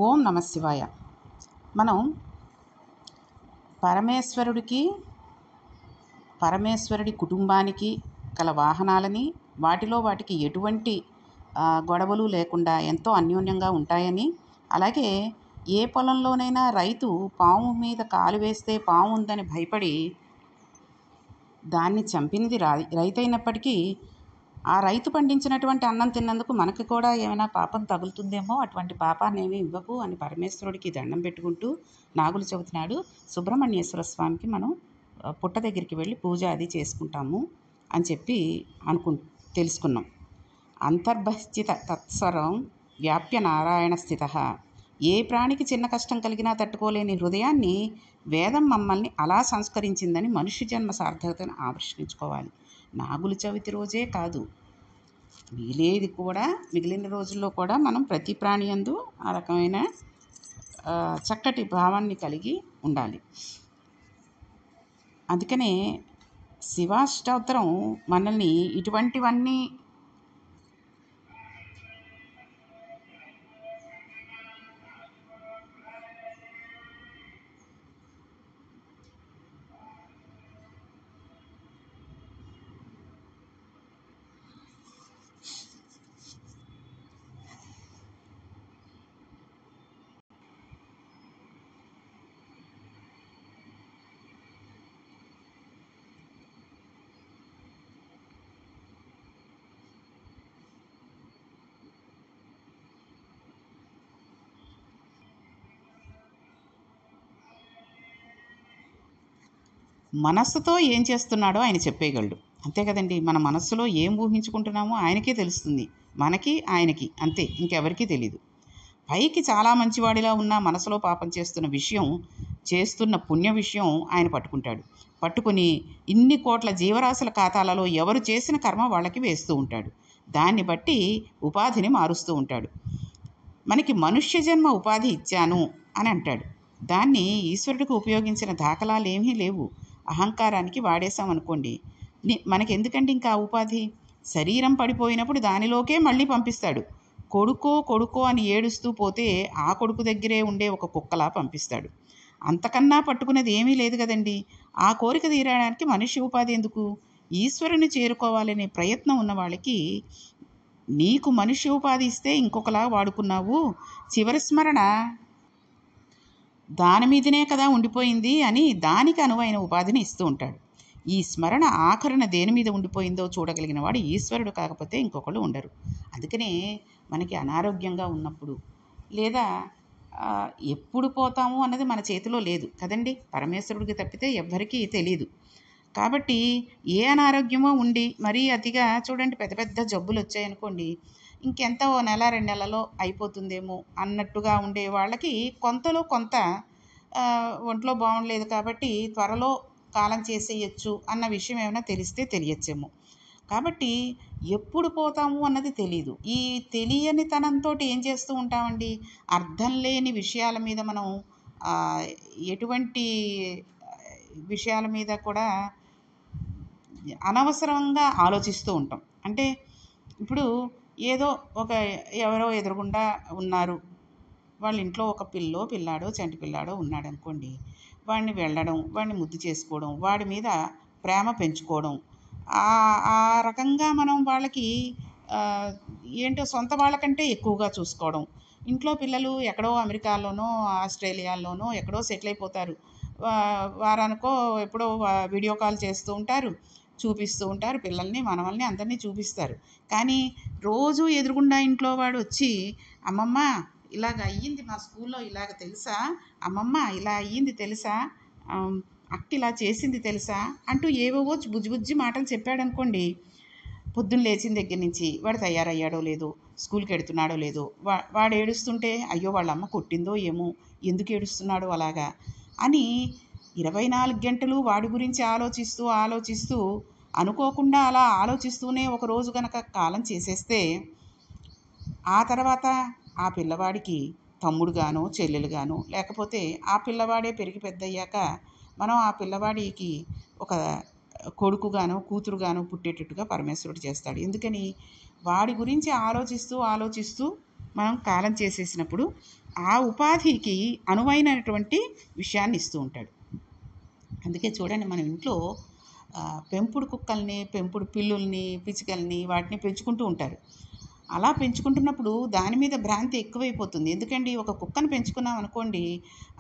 ఓం నమ శివాయ. మనం పరమేశ్వరుడి కుటుంబానికి గల వాహనాలని వాటికి ఎటువంటి గొడవలు లేకుండా ఎంతో అన్యోన్యంగా ఉంటాయని, అలాగే ఏ పొలంలోనైనా రైతు పాము మీద కాలు వేస్తే పాము ఉందని భయపడి దాన్ని చంపినది రైతు అయినప్పటికీ ఆ రైతు పండించినటువంటి అన్నం తిన్నందుకు మనకి కూడా ఏమైనా పాపం తగులుతుందేమో, అటువంటి పాపాన్ని ఏమీ ఇవ్వకు అని పరమేశ్వరుడికి దండం పెట్టుకుంటూ నాగుల చవితి నాడు సుబ్రహ్మణ్యేశ్వర స్వామికి మనం పుట్ట దగ్గరికి వెళ్ళి పూజ అది చేసుకుంటాము అని చెప్పి తెలుసుకున్నాం. అంతర్బహిస్థిత తత్సరం వ్యాప్య నారాయణ స్థిత. ఏ ప్రాణికి చిన్న కష్టం కలిగినా తట్టుకోలేని హృదయాన్ని వేదం మమ్మల్ని అలా సంస్కరించిందని మనుష్య జన్మ సార్థకతను ఆవిష్కరించుకోవాలి. నాగుల చవితి రోజే కాదు, మిగిలిన రోజుల్లో కూడా మనం ప్రతి ప్రాణి యందు ఆ రకమైన చక్కటి భావాన్ని కలిగి ఉండాలి. అందుకనే శివాష్టోత్తరం మనల్ని ఇటువంటివన్నీ మనస్సుతో ఏం చేస్తున్నాడో ఆయన చెప్పేయగలడు. అంతే కదండి. మన మనస్సులో ఏం ఊహించుకుంటున్నామో ఆయనకే తెలుస్తుంది. మనకి ఆయనకి అంతే, ఇంకెవరికీ తెలీదు. పైకి చాలా మంచివాడిలా ఉన్న మనసులో పాపం చేస్తున్న పుణ్య విషయం ఆయన పట్టుకుని ఇన్ని కోట్ల జీవరాశుల ఖాతాలలో ఎవరు చేసిన కర్మ వాళ్ళకి వేస్తూ ఉంటాడు. దాన్ని బట్టి ఉపాధిని మారుస్తూ ఉంటాడు. మనకి మనుష్య జన్మ ఉపాధి ఇచ్చాను అని అంటాడు. దాన్ని ఈశ్వరుడికి ఉపయోగించిన దాఖలాలు ఏమీ లేవు. అహంకారానికి వాడేశామనుకోండి, మనకెందుకండి ఇంకా ఉపాధి? శరీరం పడిపోయినప్పుడు దానిలోకే మళ్ళీ పంపిస్తాడు. కొడుకో అని ఏడుస్తూ పోతే ఆ కొడుకు దగ్గరే ఉండే ఒక కుక్కలా పంపిస్తాడు. అంతకన్నా పట్టుకునేది ఏమీ లేదు కదండి. ఆ కోరిక తీరడానికి మనిషి ఉపాధి ఎందుకు? ఈశ్వరుని చేరుకోవాలనే ప్రయత్నం ఉన్న వాళ్ళకి నీకు మనిషి ఉపాధి ఇస్తే ఇంకొకలా వాడుకున్నావు, చివరి స్మరణ దాని మీదనే కదా ఉండిపోయింది అని దానికి అనువైన ఉపాధిని ఇస్తూ ఉంటాడు. ఈ స్మరణ ఆఖరణ దేని మీద ఉండిపోయిందో చూడగలిగిన వాడు ఈశ్వరుడు కాకపోతే ఇంకొకళ్ళు ఉండరు. అందుకనే మనకి అనారోగ్యంగా ఉన్నప్పుడు లేదా ఎప్పుడు పోతాము అన్నది మన చేతిలో లేదు కదండి. పరమేశ్వరుడికి తప్పితే ఎవ్వరికీ తెలియదు. కాబట్టి ఏ అనారోగ్యమో ఉండి మరీ అతిగా చూడండి, పెద్ద పెద్ద జబ్బులు వచ్చాయనుకోండి, ఇంకెంత ఓ నెల 2 నెలలో అయిపోతుందేమో అన్నట్టుగా ఉండే వాళ్ళకి కొంతలో కొంత ఒంట్లో బాగుండలేదు కాబట్టి త్వరలో కాలం చేసేయచ్చు అన్న విషయం ఏమైనా తెలియచ్చేమో. కాబట్టి ఎప్పుడు పోతాము అన్నది తెలీదు. ఈ తెలియనితనంతో ఏం చేస్తూ ఉంటామండి, అర్థం లేని విషయాల మీద మనం ఎటువంటి విషయాల మీద కూడా అనవసరంగా ఆలోచిస్తూ ఉంటాం. అంటే ఇప్పుడు ఏదో ఎవరో ఎదురుగుండా ఉన్నారు, వాళ్ళ ఇంట్లో ఒక పిల్లాడో చంటి పిల్లాడో ఉన్నాడు అనుకోండి, వాడిని వెళ్ళడం, వాడిని ముద్దు చేసుకోవడం, వాడి మీద ప్రేమ పెంచుకోవడం, ఆ రకంగా మనం వాళ్ళకి ఏంటో సొంత వాళ్ళకంటే ఎక్కువగా చూసుకోవడం. ఇంట్లో పిల్లలు ఎక్కడో అమెరికాలోనో ఆస్ట్రేలియాలోనో ఎక్కడో సెటిల్ అయిపోతారు. వారానికో ఎప్పుడో వీడియో కాల్ చేస్తూ ఉంటారు, చూపిస్తూ ఉంటారు పిల్లల్ని, మనవల్ని అందరినీ చూపిస్తారు. కానీ రోజు ఎదురుగుండా ఇంట్లో వాడు వచ్చి, అమ్మమ్మ ఇలాగ అయ్యింది మా స్కూల్లో, ఇలాగ తెలుసా, అమ్మమ్మ ఇలా అయ్యింది తెలుసా, అక్క ఇలా చేసింది తెలుసా అంటూ ఏవేవో బుజ్జి మాటలు చెప్పాడనుకోండి, పొద్దున్న లేచిన దగ్గర నుంచి వాడు తయారయ్యాడో లేదో, స్కూల్కి వెడుతున్నాడో లేదో, వాడు ఏడుస్తుంటే అయ్యో వాళ్ళ అమ్మ కొట్టిందో ఏమో, ఎందుకు ఏడుస్తున్నాడో అలాగా అని 24 గంటలు వాడి గురించి ఆలోచిస్తూ అనుకోకుండా అలా ఆలోచిస్తూనే ఒకరోజు గనక కాలం చేసేస్తే ఆ తర్వాత ఆ పిల్లవాడికి తమ్ముడుగానో చెల్లెలుగానో, లేకపోతే ఆ పిల్లవాడే పెరిగి పెద్దయ్యాక మనం ఆ పిల్లవాడికి ఒక కొడుకుగానో కూతురుగానో పుట్టేటట్టుగా పరమేశ్వరుడు చేస్తాడు. ఎందుకని? వాడి గురించి ఆలోచిస్తూ మనం కాలం చేసేసినప్పుడు ఆ ఉపాధికి అనువైనటువంటి విషయాన్ని ఇస్తూ ఉంటాడు. అందుకే చూడండి, మనం ఇంట్లో పెంపుడు కుక్కల్ని, పెంపుడు పిల్లుల్ని, పిచ్చుకల్ని వాటిని పెంచుకుంటూ ఉంటారు. అలా పెంచుకుంటున్నప్పుడు దాని మీద భ్రాంతి ఎక్కువైపోతుంది. ఎందుకండి, ఒక కుక్కను పెంచుకున్నాం అనుకోండి,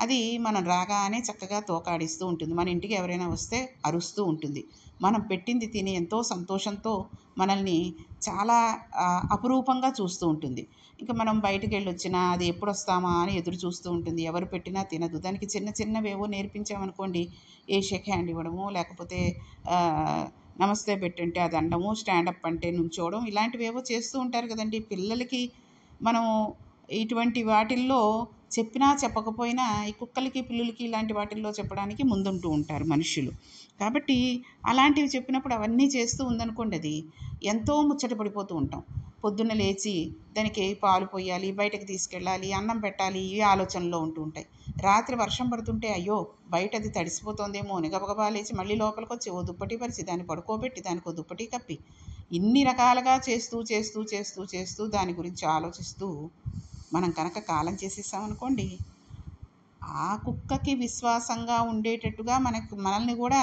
అది మనం రాగానే చక్కగా తోకాడిస్తూ ఉంటుంది. మన ఇంటికి ఎవరైనా వస్తే అరుస్తూ ఉంటుంది. మనం పెట్టింది తిని ఎంతో సంతోషంతో మనల్ని చాలా అపురూపంగా చూస్తూ ఉంటుంది. ఇంకా మనం బయటికి వెళ్ళొచ్చినా అది ఎప్పుడొస్తామా అని ఎదురు చూస్తూ ఉంటుంది. ఎవరు పెట్టినా తినదు. దానికి చిన్న చిన్నవేవో నేర్పించామనుకోండి, ఏ షేక్ హ్యాండ్ ఇవ్వడము, లేకపోతే నమస్తే పెట్టంటే అది అనడము, స్టాండప్ అంటే నుంచోవడం, ఇలాంటివేవో చేస్తూ ఉంటారు కదండి పిల్లలకి. మనం ఇటువంటి వాటిల్లో చెప్పినా చెప్పకపోయినా ఈ కుక్కలకి, పిల్లులకి ఇలాంటి వాటిల్లో చెప్పడానికి ముందుంటూ ఉంటారు మనుషులు. కాబట్టి అలాంటివి చెప్పినప్పుడు అవన్నీ చేస్తూ ఉందనుకోండి, అది ఎంతో ముచ్చట పడిపోతూ ఉంటాం. పొద్దున్న లేచి దానికి పాలు పోయాలి, బయటకు తీసుకెళ్ళాలి, అన్నం పెట్టాలి, ఈ ఆలోచనలో ఉంటూ ఉంటాయి. రాత్రి వర్షం పడుతుంటే అయ్యో బయట అది తడిసిపోతుందేమో అని గబగబా లేచి మళ్ళీ లోపలికి వచ్చి ఓ దుప్పటి పరిచి దాన్ని పడుకోబెట్టి దానికి ఓ దుప్పటి కప్పి ఇన్ని రకాలుగా చేస్తూ చేస్తూ చేస్తూ చేస్తూ దాని గురించి ఆలోచిస్తూ మనం కనుక కాలం చేసేసామనుకోండి, ఆ కుక్కకి విశ్వాసంగా ఉండేటట్టుగా మనల్ని కూడా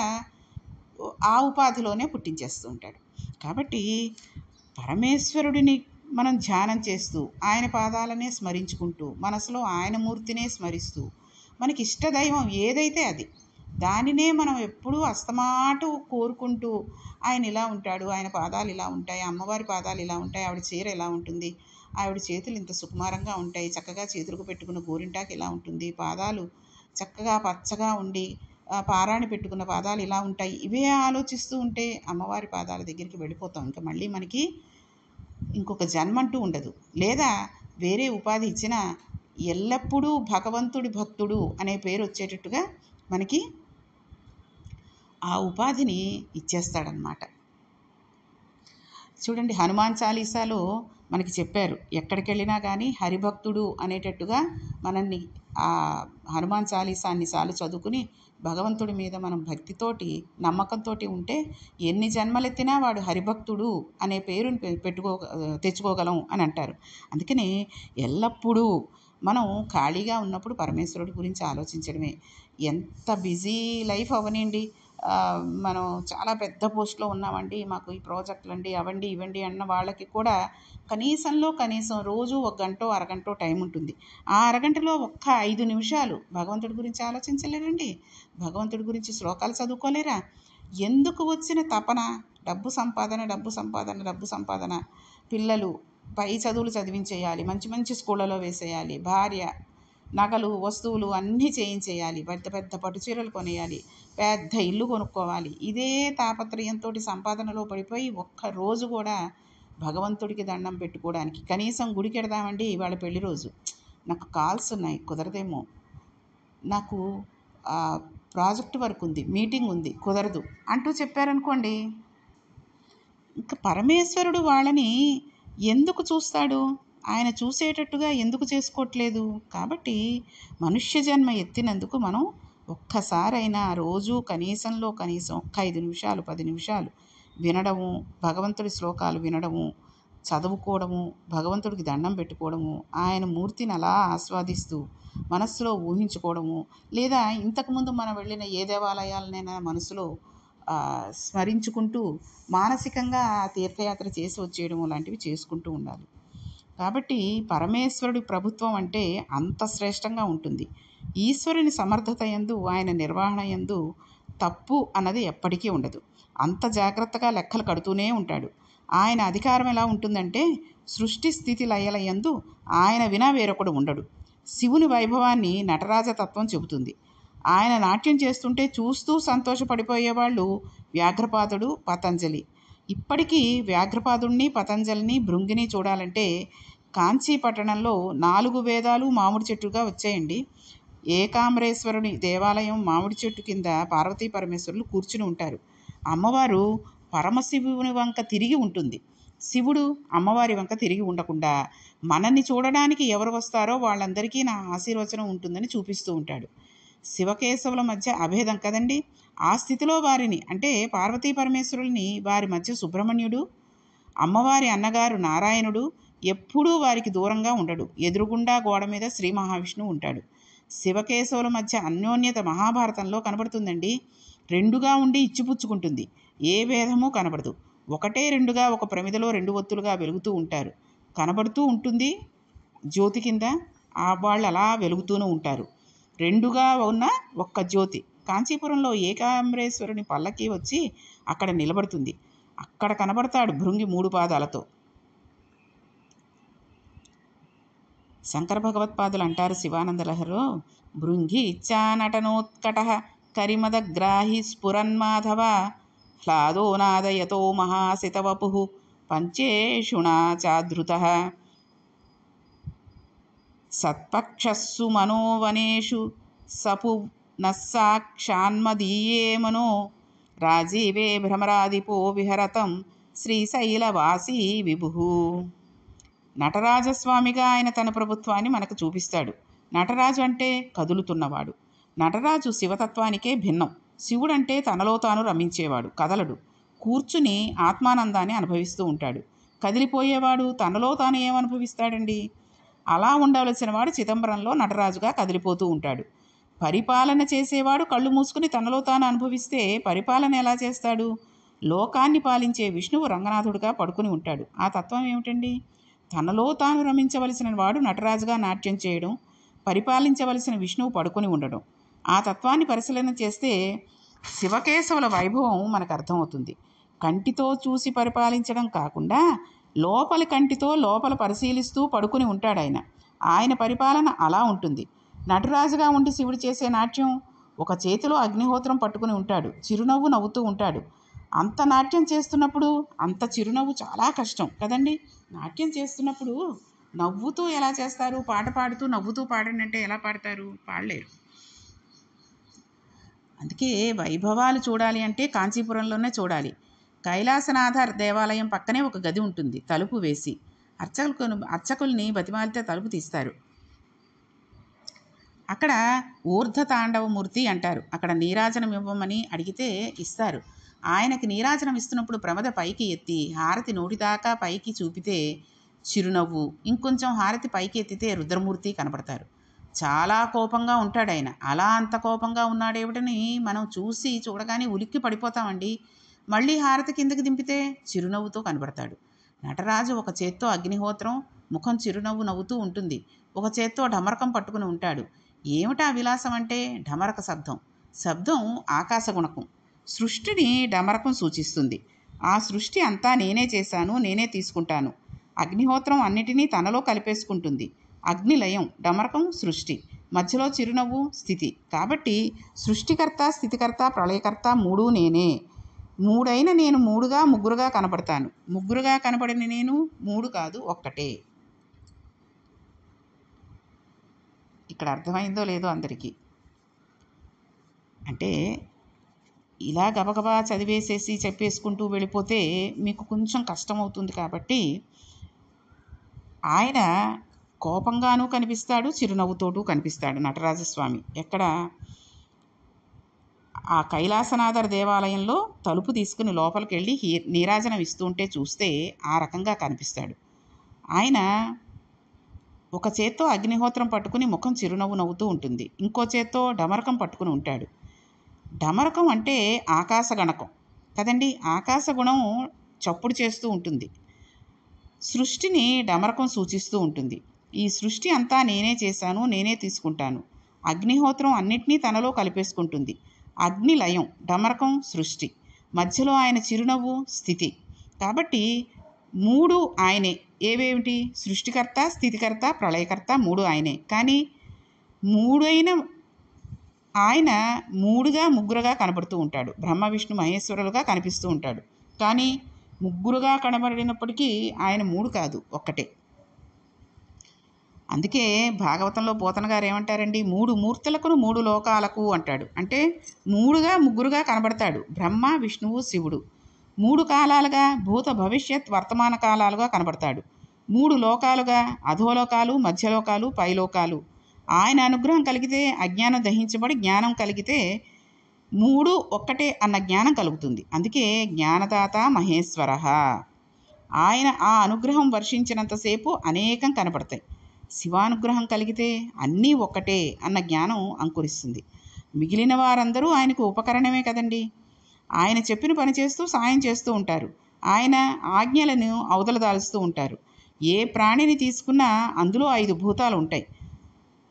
ఆ ఉపాధిలోనే పుట్టించేస్తూ ఉంటాడు. కాబట్టి పరమేశ్వరుడిని మనం ధ్యానం చేస్తూ ఆయన పాదాలనే స్మరించుకుంటూ మనసులో ఆయన మూర్తినే స్మరిస్తూ మనకి ఇష్టదైవం ఏదైతే అది దానినే మనం ఎప్పుడూ అస్తమాటు కోరుకుంటూ ఆయన ఇలా ఉంటాడు, ఆయన పాదాలు ఇలా ఉంటాయి, అమ్మవారి పాదాలు ఇలా ఉంటాయి, ఆవిడ చీర ఇలా ఉంటుంది, ఆవిడ చేతులు ఇంత సుకుమారంగా ఉంటాయి, చక్కగా చేతులకు పెట్టుకున్న గోరింటాకు ఇలా ఉంటుంది, పాదాలు చక్కగా పచ్చగా ఉండి పారాణి పెట్టుకున్న పాదాలు ఇలా ఉంటాయి, ఇవే ఆలోచిస్తూ ఉంటే అమ్మవారి పాదాల దగ్గరికి వెళ్ళిపోతాం. ఇంకా మళ్ళీ మనకి ఇంకొక జన్మంటూ ఉండదు. లేదా వేరే ఉపాధి ఇచ్చినా ఎల్లప్పుడూ భగవంతుడి భక్తుడు అనే పేరు వచ్చేటట్టుగా మనకి ఆ ఉపాధిని ఇచ్చేస్తాడనమాట. చూడండి, హనుమాన్ చాలీసాలో మనకి చెప్పారు, ఎక్కడికి వెళ్ళినా కానీ హరిభక్తుడు అనేటట్టుగా మనల్ని ఆ హనుమాన్ చాలీసా అన్నిసార్లు చదువుకుని భగవంతుడి మీద మనం భక్తితోటి నమ్మకంతో ఉంటే ఎన్ని జన్మలెత్తినా వాడు హరిభక్తుడు అనే పేరుని తెచ్చుకోగలం అని అంటారు. అందుకని ఎల్లప్పుడూ మనం ఖాళీగా ఉన్నప్పుడు పరమేశ్వరుడి గురించి ఆలోచించడమే. ఎంత బిజీ లైఫ్ అవనండి, మనం చాలా పెద్ద పోస్ట్లో ఉన్నామండి, మాకు ఈ ప్రాజెక్టులు అండి అవండి ఇవ్వండి అన్న వాళ్ళకి కూడా కనీసం రోజు ఒక గంటో అరగంటో టైం ఉంటుంది. ఆ అరగంటలో ఒక్క 5 నిమిషాలు భగవంతుడి గురించి ఆలోచించలేరండి? భగవంతుడి గురించి శ్లోకాలు చదువుకోలేరా? ఎందుకు వచ్చిన తపన? డబ్బు సంపాదన, డబ్బు సంపాదన, డబ్బు సంపాదన. పిల్లలు పై చదువులు చదివించేయాలి, మంచి మంచి స్కూళ్ళలో వేసేయాలి, భార్య నగలు వస్తువులు అన్నీ చేయించేయాలి, పెద్ద పెద్ద పట్టు చీరలు కొనేయాలి, పెద్ద ఇల్లు కొనుక్కోవాలి. ఇదే తాపత్రయంతో సంపాదనలో పడిపోయి ఒక్కరోజు కూడా భగవంతుడికి దండం పెట్టుకోవడానికి, కనీసం గుడికి వెడదామండి ఇవాళ పెళ్లి రోజు, నాకు కాల్స్ ఉన్నాయి కుదరదేమో, నాకు ప్రాజెక్ట్ వర్క్ ఉంది, మీటింగ్ ఉంది, కుదరదు అంటూ చెప్పారనుకోండి, ఇంకా పరమేశ్వరుడు వాళ్ళని ఎందుకు చూస్తాడు? ఆయన చూసేటట్టుగా ఎందుకు చేసుకోవట్లేదు? కాబట్టి మనుష్య జన్మ ఎత్తినందుకు మనం ఒక్కసారైనా రోజు కనీసంలో కనీసం ఒక్క 5 నిమిషాలు 10 నిమిషాలు వినడము, భగవంతుడి శ్లోకాలు వినడము, చదువుకోవడము, భగవంతుడికి దండం పెట్టుకోవడము, ఆయన మూర్తిని అలా ఆస్వాదిస్తూ మనస్సులో ఊహించుకోవడము, లేదా ఇంతకుముందు మనం వెళ్ళిన ఏ దేవాలయాలనైనా మనసులో స్మరించుకుంటూ మానసికంగా తీర్థయాత్ర చేసి వచ్చేయడం లాంటివి చేసుకుంటూ ఉండాలి. కాబట్టి పరమేశ్వరుడి ప్రభుత్వం అంటే అంత శ్రేష్టంగా ఉంటుంది. ఈశ్వరుని సమర్థత యందు, ఆయన నిర్వహణ యందు తప్పు అన్నది ఎప్పటికీ ఉండదు. అంత జాగ్రత్తగా లెక్కలు కడుతూనే ఉంటాడు. ఆయన అధికారం ఎలా ఉంటుందంటే సృష్టి స్థితి లయల యందు ఆయన వినా వేరొకడు ఉండడు. శివుని వైభవాన్ని నటరాజతత్వం చెబుతుంది. ఆయన నాట్యం చేస్తుంటే చూస్తూ సంతోషపడిపోయేవాళ్ళు వ్యాఘ్రపాదుడు, పతంజలి. ఇప్పటికీ వ్యాఘ్రపాదుడిని, పతంజలిని, భృంగిని చూడాలంటే కాంచీ పట్టణంలో 4 వేదాలు మామిడి చెట్టుగా వచ్చాయండి. ఏకాంబరేశ్వరుని దేవాలయం మామిడి చెట్టు కింద పార్వతీ పరమేశ్వరులు కూర్చుని ఉంటారు. అమ్మవారు పరమశివుని వంక తిరిగి ఉంటుంది. శివుడు అమ్మవారి వంక తిరిగి ఉండకుండా మనల్ని చూడడానికి ఎవరు వస్తారో వాళ్ళందరికీ నా ఆశీర్వచనం ఉంటుందని చూపిస్తూ ఉంటాడు. శివకేశవుల మధ్య అభేదం కదండి. ఆ స్థితిలో వారిని, అంటే పార్వతీ పరమేశ్వరుల్ని వారి మధ్య సుబ్రహ్మణ్యుడు, అమ్మవారి అన్నగారు నారాయణుడు, ఎప్పుడూ వారికి దూరంగా ఉండడు. ఎదురుగుండా గోడ మీద శ్రీ మహావిష్ణువు ఉంటాడు. శివకేశవుల మధ్య అన్యోన్యత మహాభారతంలో కనబడుతుందండి. రెండుగా ఉండి ఇచ్చిపుచ్చుకుంటుంది. ఏ భేదమూ కనబడదు. ఒకటే రెండుగా ఒక ప్రమిదలో రెండు ఒత్తులుగా వెలుగుతూ ఉంటారు. కనబడుతూ ఉంటుంది జ్యోతి కింద. వాళ్ళు అలా వెలుగుతూనే ఉంటారు. రెండుగా ఉన్న ఒక్క జ్యోతి. కాంచీపురంలో ఏకాంబరేశ్వరుని పల్లకి వచ్చి అక్కడ నిలబడుతుంది. అక్కడ కనబడతాడు భృంగి 3 పాదాలతో. శంకర భగవత్పాదులు అంటారు శివానందలహరిలో, భృంగి ఇచ్చా నటనోత్కట కరిమదగ్రాహి స్ఫురన్మాధవ హ్లాదోనాదయతో మహాసితవపు పంచేషుణా చాధృత సత్పక్షస్సు మనోవనేషు సపు నస్సాక్షాన్మదీయే మనో రాజీవే భ్రమరాదిపో విహరతం శ్రీశైలవాసీ విభు. నటరాజస్వామిగా ఆయన తన ప్రభుత్వాన్ని మనకు చూపిస్తాడు. నటరాజు అంటే కదులుతున్నవాడు. నటరాజు శివతత్వానికే భిన్నం. శివుడంటే తనలో తాను రమించేవాడు, కదలడు. కూర్చుని ఆత్మానందాన్ని అనుభవిస్తూ ఉంటాడు. కదిలిపోయేవాడు తనలో తాను ఏమనుభవిస్తాడండి? అలా ఉండవలసిన వాడు చిదంబరంలో నటరాజుగా కదిలిపోతూ ఉంటాడు. పరిపాలన చేసేవాడు కళ్ళు మూసుకుని తనలో తాను అనుభవిస్తే పరిపాలన ఎలా చేస్తాడు? లోకాన్ని పాలించే విష్ణువు రంగనాథుడిగా పడుకుని ఉంటాడు. ఆ తత్వం ఏమిటండి? తనలో తాను రమించవలసిన వాడు నటరాజుగా నాట్యం చేయడం, పరిపాలించవలసిన విష్ణువు పడుకుని ఉండడం. ఆ తత్వాన్ని పరిశీలన చేస్తే శివకేశవుల వైభవం మనకు అర్థమవుతుంది. కంటితో చూసి పరిపాలించడం కాకుండా లోపలి కంటితో లోపల పరిశీలిస్తూ పడుకుని ఉంటాడు ఆయన. ఆయన పరిపాలన అలా ఉంటుంది. నటరాజుగా ఉండి శివుడు చేసే నాట్యం, ఒక చేతిలో అగ్నిహోత్రం పట్టుకుని ఉంటాడు, చిరునవ్వు నవ్వుతూ ఉంటాడు. అంత నాట్యం చేస్తున్నప్పుడు అంత చిరునవ్వు చాలా కష్టం కదండి. నాట్యం చేస్తున్నప్పుడు నవ్వుతూ ఎలా చేస్తారు? పాట పాడుతూ నవ్వుతూ పాడండి అంటే ఎలా పాడతారు? పాడలేరు. అందుకే వైభవాలు చూడాలి అంటే కాంచీపురంలోనే చూడాలి. కైలాసనాథ దేవాలయం పక్కనే ఒక గది ఉంటుంది, తలుపు వేసి. అర్చకుల్ని బతిమాలితే తలుపు తీస్తారు. అక్కడ ఊర్ధతాండవమూర్తి అంటారు. అక్కడ నీరాజనం ఇవ్వమని అడిగితే ఇస్తారు. ఆయనకి నీరాజనం ఇస్తున్నప్పుడు ప్రమద పైకి ఎత్తి హారతి నోటిదాకా పైకి చూపితే చిరునవ్వు, ఇంకొంచెం హారతి పైకి ఎత్తితే రుద్రమూర్తి కనపడతారు. చాలా కోపంగా ఉంటాడు ఆయన. అలా అంత కోపంగా ఉన్నాడేమిటని మనం చూడగానే ఉలిక్కి పడిపోతామండి. మళ్ళీ హారతి కిందకి దింపితే చిరునవ్వుతో కనబడతాడు. నటరాజు ఒక చేత్తో అగ్నిహోత్రం, ముఖం చిరునవ్వు నవ్వుతూ ఉంటుంది. ఒక చేత్తో ఢమరకం పట్టుకుని ఉంటాడు. ఏమిటా విలాసం అంటే ఢమరక శబ్దం ఆకాశగుణకం. సృష్టిని ఢమరకం సూచిస్తుంది. ఆ సృష్టి అంతా నేనే చేశాను, నేనే తీసుకుంటాను. అగ్నిహోత్రం అన్నిటినీ తనలో కలిపేసుకుంటుంది. అగ్నిలయం, ఢమరకం సృష్టి, మధ్యలో చిరునవ్వు స్థితి. కాబట్టి సృష్టికర్త, స్థితికర్త, ప్రళయకర్త మూడు నేనే. మూడైన నేను మూడుగా ముగ్గురుగా కనపడతాను. ముగ్గురుగా కనపడిన నేను మూడు కాదు, ఒక్కటే. ఇక్కడ అర్థమైందో లేదో అందరికీ. అంటే ఇలా గబగబా చదివేసేసి చెప్పేసుకుంటూ వెళ్ళిపోతే మీకు కొంచెం కష్టమవుతుంది. కాబట్టి ఆయన కోపంగానూ కనిపిస్తాడు, చిరునవ్వుతోటూ కనిపిస్తాడు నటరాజస్వామి. ఎక్కడ? ఆ కైలాసనాథర్ దేవాలయంలో తలుపు తీసుకుని లోపలికి వెళ్ళి నీరాజనం ఇస్తుంటే చూస్తే ఆ రకంగా కనిపిస్తాడు. ఆయన ఒక చేత్తో అగ్నిహోత్రం పట్టుకుని ముఖం చిరునవ్వు నవ్వుతూ ఉంటుంది. ఇంకో చేత్తో ఢమరకం పట్టుకుని ఉంటాడు. ఢమరకం అంటే ఆకాశగణకం కదండి. ఆకాశగుణం చప్పుడు చేస్తూ ఉంటుంది. సృష్టిని ఢమరకం సూచిస్తూ ఉంటుంది. ఈ సృష్టి అంతా నేనే చేశాను, నేనే తీసుకుంటాను. అగ్నిహోత్రం అన్నిటినీ తనలో కలిపేసుకుంటుంది. అగ్ని లయం, ఢమరకం సృష్టి, మధ్యలో ఆయన చిరునవ్వు స్థితి. కాబట్టి మూడు ఆయనే. ఏవేమిటి? సృష్టికర్త, స్థితికర్త, ప్రళయకర్త మూడు ఆయనే. కానీ మూడైన ఆయన మూడుగా ముగ్గురుగా కనబడుతూ ఉంటాడు. బ్రహ్మ విష్ణు మహేశ్వరులుగా కనిపిస్తూ ఉంటాడు. కానీ ముగ్గురుగా కనబడినప్పటికీ ఆయన మూడు కాదు, ఒక్కటే. అందుకే భాగవతంలో పోతన గారు ఏమంటారండి? మూడు మూర్తులకును మూడు లోకాలకు అంటాడు. అంటే మూడుగా ముగ్గురుగా కనబడతాడు బ్రహ్మ, విష్ణువు, శివుడు. మూడు కాలాలుగా భూత, భవిష్యత్, వర్తమాన కాలాలుగా కనబడతాడు. మూడు లోకాలుగా అధోలోకాలు, మధ్యలోకాలు, పైలోకాలు. ఆయన అనుగ్రహం కలిగితే అజ్ఞానం దహించబడి జ్ఞానం కలిగితే మూడు ఒక్కటే అన్న జ్ఞానం కలుగుతుంది. అందుకే జ్ఞానదాత మహేశ్వర. ఆయన ఆ అనుగ్రహం వర్షించినంతసేపు అనేకం కనపడతాయి. శివానుగ్రహం కలిగితే అన్నీ ఒక్కటే అన్న జ్ఞానం అంకురిస్తుంది. మిగిలిన వారందరూ ఆయనకు ఉపకరణమే కదండి. ఆయన చెప్పిన పని చేస్తూ సాయం చేస్తూ ఉంటారు. ఆయన ఆజ్ఞలను అవతలదాలుస్తూ ఉంటారు. ఏ ప్రాణిని తీసుకున్నా అందులో 5 భూతాలు ఉంటాయి.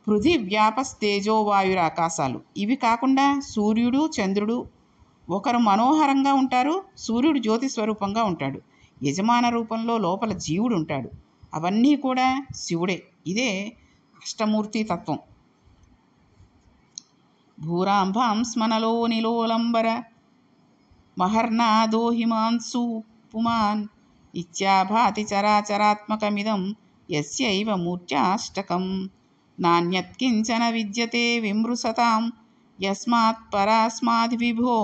పృథివ్యాపస్తేజో వాయురాకాశాలు. ఇవి కాకుండా సూర్యుడు, చంద్రుడు ఒకరు మనోహరంగా ఉంటారు, సూర్యుడు జ్యోతి స్వరూపంగా ఉంటాడు. యజమాన రూపంలో లోపల జీవుడు ఉంటాడు. అవన్నీ కూడా శివుడే. ఇదే అష్టమూర్తి తత్వం. భూరాంభాం స్మనలో నిలోలంబర మహర్నాదో హిమాంశు పుమాన్ ఇత్యాభాతి చరాచరాత్మకమిదం యస్యైవ మూర్త్యాష్టకం నాణ్యత్కించన విద్యతే విమృశతాం యస్మాత్ పరాస్మాద్ విభో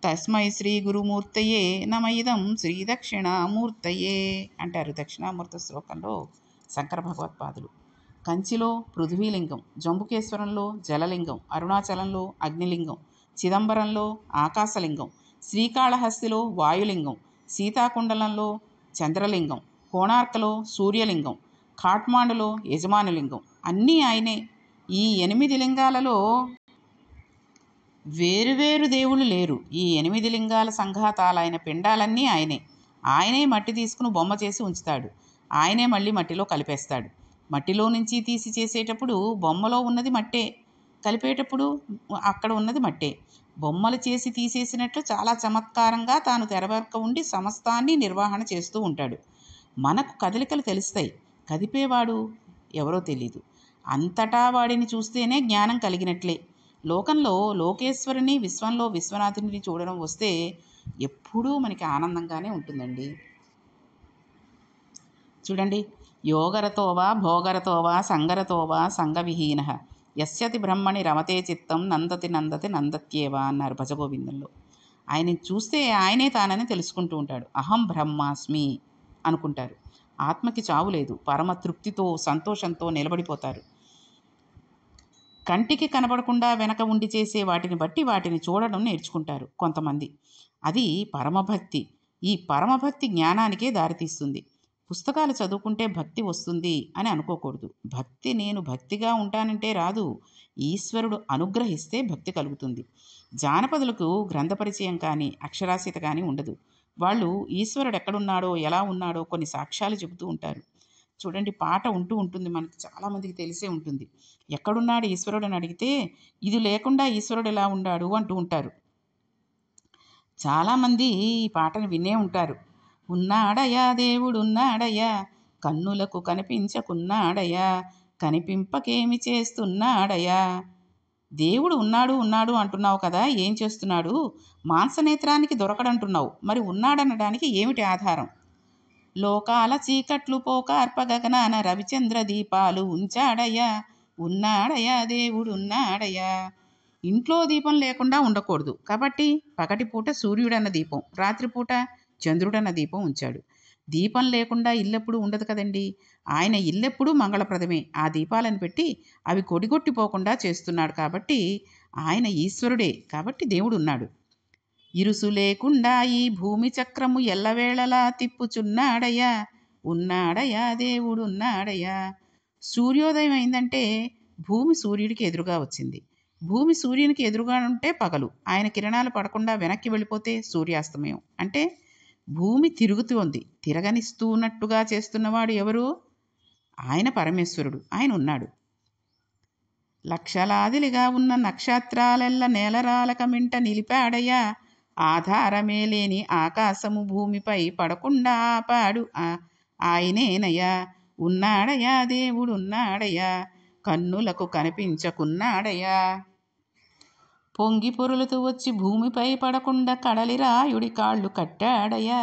తస్మై శ్రీ గురుమూర్తయే నమ ఇదం శ్రీ దక్షిణామూర్తయే అంటారు దక్షిణామూర్తి శ్లోకంలో శంకర భగవత్పాదులు. కంచిలో పృథ్వీలింగం, జంబుకేశ్వరంలో జలలింగం, అరుణాచలంలో అగ్నిలింగం, చిదంబరంలో ఆకాశలింగం, శ్రీకాళహస్తిలో వాయులింగం, సీతాకుండలంలో చంద్రలింగం, కోణార్కలో సూర్యలింగం, ఖాట్మాండులో యజమానులింగం అన్నీ ఆయనే. ఈ 8 లింగాలలో వేరువేరు దేవుళ్ళు లేరు. ఈ 8 లింగాల సంఘాతాలైన పిండాలన్నీ ఆయనే. ఆయనే మట్టి తీసుకుని బొమ్మ చేసి ఉంచుతాడు. ఆయనే మళ్ళీ మట్టిలో కలిపేస్తాడు. మట్టిలో నుంచి తీసి చేసేటప్పుడు బొమ్మలో ఉన్నది మట్టే, కలిపేటప్పుడు అక్కడ ఉన్నది మట్టే. బొమ్మలు చేసి తీసేసినట్లు చాలా చమత్కారంగా తాను తెరవెనక ఉండి సమస్తాన్ని నిర్వహణ చేస్తూ ఉంటాడు. మనకు కదలికలు తెలుస్తాయి, కదిపేవాడు ఎవరో తెలీదు. అంతటా వాడిని చూస్తేనే జ్ఞానం కలిగినట్లే. లోకంలో లోకేశ్వరుని, విశ్వంలో విశ్వనాథుని చూడడం వస్తే ఎప్పుడూ మనకి ఆనందంగానే ఉంటుందండి. చూడండి, యోగరతోవా భోగరతోవా సంగరతోవా సంగవిహీన యస్యతి బ్రహ్మణి రమతే చిత్తం నందతి నందతి నందత్యేవా అన్నారు భజగోవిందంలో. ఆయన్ని చూస్తే ఆయనే తానని తెలుసుకుంటూ ఉంటాడు. అహం బ్రహ్మాస్మి అనుకుంటారు. ఆత్మకి చావు లేదు. పరమ తృప్తితో సంతోషంతో నిలబడిపోతారు. కంటికి కనబడకుండా వెనక ఉండి చేసే వాటిని బట్టి వాటిని చూడడం నేర్చుకుంటారు కొంతమంది. అది పరమభక్తి. ఈ పరమభక్తి జ్ఞానానికే దారితీస్తుంది. పుస్తకాలు చదువుకుంటే భక్తి వస్తుంది అని అనుకోకూడదు. భక్తి నేను భక్తిగా ఉంటానంటే రాదు. ఈశ్వరుడు అనుగ్రహిస్తే భక్తి కలుగుతుంది. జానపదులకు గ్రంథ పరిచయం కానీ అక్షరాస్యత కానీ ఉండదు. వాళ్ళు ఈశ్వరుడు ఎక్కడున్నాడో ఎలా ఉన్నాడో కొన్ని సాక్ష్యాలు చెబుతూ ఉంటారు. చూడండి, పాట ఉంటుంది, మనకి చాలామందికి తెలిసే ఉంటుంది. ఎక్కడున్నాడు ఈశ్వరుడు అని అడిగితే ఇది లేకుండా ఈశ్వరుడు ఎలా ఉన్నాడు అంటూ ఉంటారు. చాలామంది ఈ పాటను వినే ఉంటారు. ఉన్నాడయా దేవుడున్నాడయా, కన్నులకు కనిపించకున్నాడయా, కనిపింపకేమి చేస్తున్నాడయా. దేవుడు ఉన్నాడు ఉన్నాడు అంటున్నావు కదా, ఏం చేస్తున్నాడు? మాంసనేత్రానికి దొరకడంటున్నావు, మరి ఉన్నాడనడానికి ఏమిటి ఆధారం? లోకాల చీకట్లు పోక అర్పగగనాన రవిచంద్ర దీపాలు ఉంచాడయా, ఉన్నాడయా దేవుడున్నాడయా. ఇంట్లో దీపం లేకుండా ఉండకూడదు కాబట్టి పగటిపూట సూర్యుడన్న దీపం, రాత్రిపూట చంద్రుడన్న దీపం ఉంచాడు. దీపం లేకుండా ఇల్లెప్పుడు ఉండదు కదండి. ఆయన ఇల్లెప్పుడూ మంగళప్రదమే. ఆ దీపాలను పెట్టి అవి కొడిగొట్టిపోకుండా చేస్తున్నాడు కాబట్టి ఆయన ఈశ్వరుడే, కాబట్టి దేవుడు ఉన్నాడు. ఇరుసు లేకుండా ఈ భూమి చక్రము ఎల్లవేళలా తిప్పుచున్నాడయా, ఉన్నాడయా దేవుడున్నాడయా. సూర్యోదయం అయిందంటే భూమి సూర్యుడికి ఎదురుగా వచ్చింది. భూమి సూర్యునికి ఎదురుగా ఉంటే పగలు, ఆయన కిరణాలు పడకుండా వెనక్కి వెళ్ళిపోతే సూర్యాస్తమయం. అంటే భూమి తిరుగుతోంది. తిరగనిస్తున్నట్టుగా చేస్తున్నవాడు ఎవరు? ఆయన పరమేశ్వరుడు. ఆయన ఉన్నాడు. లక్షలాదిలిగా ఉన్న నక్షత్రాలెల్ల నేలరాలక మింట నిలిపాడయా, ఆధారమే లేని ఆకాశము భూమిపై పడకుండా ఆపాడు ఆయనేనయా, ఉన్నాడయా దేవుడున్నాడయా, కన్నులకు కనిపించకున్నాడయా. పొంగి పొరులుతూ వచ్చి భూమిపై పడకుండా కడలిరాయుడి కాళ్ళు కట్టాడయా.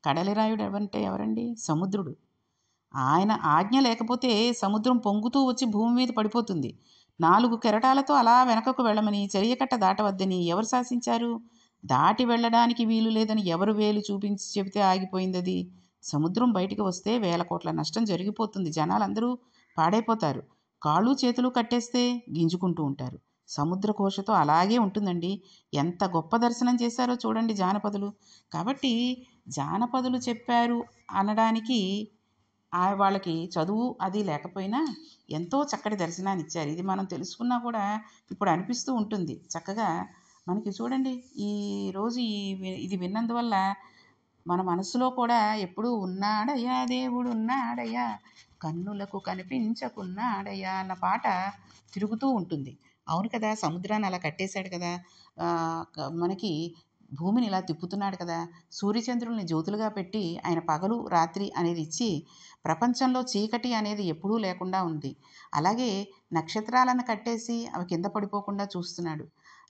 కడలిరాయుడు అంటే ఎవరండి? సముద్రుడు. ఆయన ఆజ్ఞ లేకపోతే సముద్రం పొంగుతూ వచ్చి భూమి మీద పడిపోతుంది. 4 కెరటాలతో అలా వెనకకు వెళ్ళమని, చెరియకట్ట దాటవద్దని ఎవరు శాసించారు? దాటి వెళ్ళడానికి వీలు లేదని ఎవరు వేలు చూపించి చెబితే ఆగిపోయింది అది? సముద్రం బయటికి వస్తే 1000 కోట్ల నష్టం జరిగిపోతుంది. జనాలందరూ పాడైపోతారు. కాళ్ళు చేతులు కట్టేస్తే గింజుకుంటూ ఉంటారు. సముద్రఘోషతో అలాగే ఉంటుందండి. ఎంత గొప్ప దర్శనం చేశారో చూడండి జానపదులు. కాబట్టి జానపదులు చెప్పారు అనడానికి వాళ్ళకి చదువు అది లేకపోయినా ఎంతో చక్కటి దర్శనాన్ని ఇచ్చారు. ఇది మనం తెలుసుకున్నా కూడా ఇప్పుడు అనిపిస్తూ ఉంటుంది. చక్కగా మనకి చూడండి ఈరోజు ఇది విన్నందువల్ల మన మనసులో కూడా ఎప్పుడూ ఉన్నాడయ్యా దేవుడు ఉన్నాడయ్యా కన్నులకు కనిపించకున్నాడయ్యా అన్న పాట తిరుగుతూ ఉంటుంది. అవును కదా! సముద్రాన్ని అలా కట్టేశాడు కదా! మనకి భూమిని ఇలా తిప్పుతున్నాడు కదా! సూర్యచంద్రుల్ని జ్యోతులుగా పెట్టి ఆయన పగలు రాత్రి అనేది ఇచ్చి ప్రపంచంలో చీకటి అనేది ఎప్పుడూ లేకుండా ఉంది. అలాగే నక్షత్రాలను కట్టేసి అవి కింద పడిపోకుండా చూస్తున్నాడు.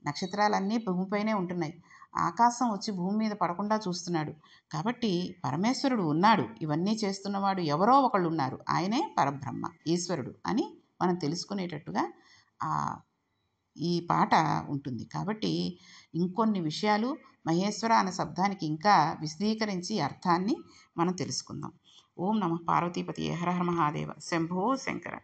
నక్షత్రాలన్నీ భూమిపైనే ఉంటున్నాయి. ఆకాశం వచ్చి భూమి మీద పడకుండా చూస్తున్నాడు. కాబట్టి పరమేశ్వరుడు ఉన్నాడు. ఇవన్నీ చేస్తున్నవాడు ఎవరో ఒకళ్ళు ఉన్నారు. ఆయనే పరబ్రహ్మ, ఈశ్వరుడు అని మనం తెలుసుకునేటట్టుగా ఈ పాట ఉంటుంది. కాబట్టి ఇంకొన్ని విషయాలు మహేశ్వర అనే శబ్దానికి ఇంకా విశదీకరించి అర్థాన్ని మనం తెలుసుకుందాం. ఓం నమః పార్వతీపతియే హర హర మహాదేవ శంభో శంకర.